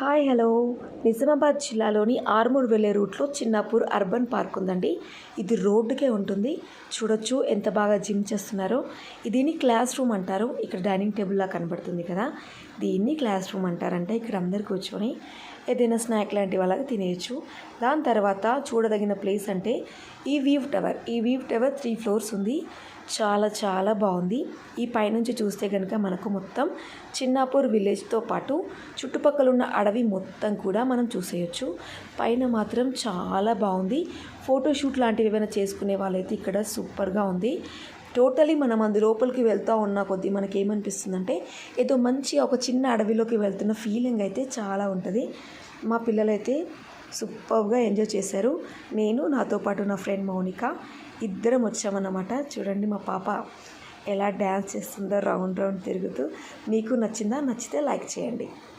Hi hello. Nizamabad జిల్లాలోని ఆర్మూర్ వెళ్ళే రూట్లో చిన్నాపూర్ అర్బన్ పార్క్ ఉందండి. ఇది రోడ్డుకే ఉంటుంది. చూడొచ్చు ఎంత బాగా జిమ్ చేస్తున్నారో. దీన్ని క్లాస్ రూమ్ అంటారు. ఇక్కడ డైనింగ్ టేబుల్లా కనబడుతుంది కదా, దీన్ని క్లాస్ రూమ్ అంటారంటే ఇక్కడ అందరు కూర్చొని ఏదైనా స్నాక్ లాంటి వాళ్ళకి తినేయచ్చు. దాని తర్వాత చూడదగిన ప్లేస్ అంటే ఈ వీవ్ టవర్. ఈ వీవ్ టవర్ 3 ఫ్లోర్స్ ఉంది. చాలా చాలా బాగుంది. ఈ పైనుంచి చూస్తే కనుక మనకు మొత్తం చిన్నాపూర్ విలేజ్తో పాటు చుట్టుపక్కల ఉన్న అడవి మొత్తం కూడా మనం చూసేయచ్చు. పైన మాత్రం చాలా బాగుంది. ఫోటోషూట్ లాంటివి ఏమైనా చేసుకునే వాళ్ళైతే ఇక్కడ సూపర్గా ఉంది. టోటలీ మనం అందు లోపలికి వెళ్తూ ఉన్న కొద్దీ మనకి ఏమనిపిస్తుందంటే ఏదో మంచి ఒక చిన్న అడవిలోకి వెళ్తున్న ఫీలింగ్ అయితే చాలా ఉంటుంది. మా పిల్లలైతే సూపర్గా ఎంజాయ్ చేశారు. నేను నాతో పాటు నా ఫ్రెండ్ మౌనిక ఇద్దరం వచ్చామన్నమాట. చూడండి మా పాప ఎలా డ్యాన్స్ చేస్తుందో రౌండ్ రౌండ్ తిరుగుతూ. మీకు నచ్చిందా? నచ్చితే లైక్ చేయండి.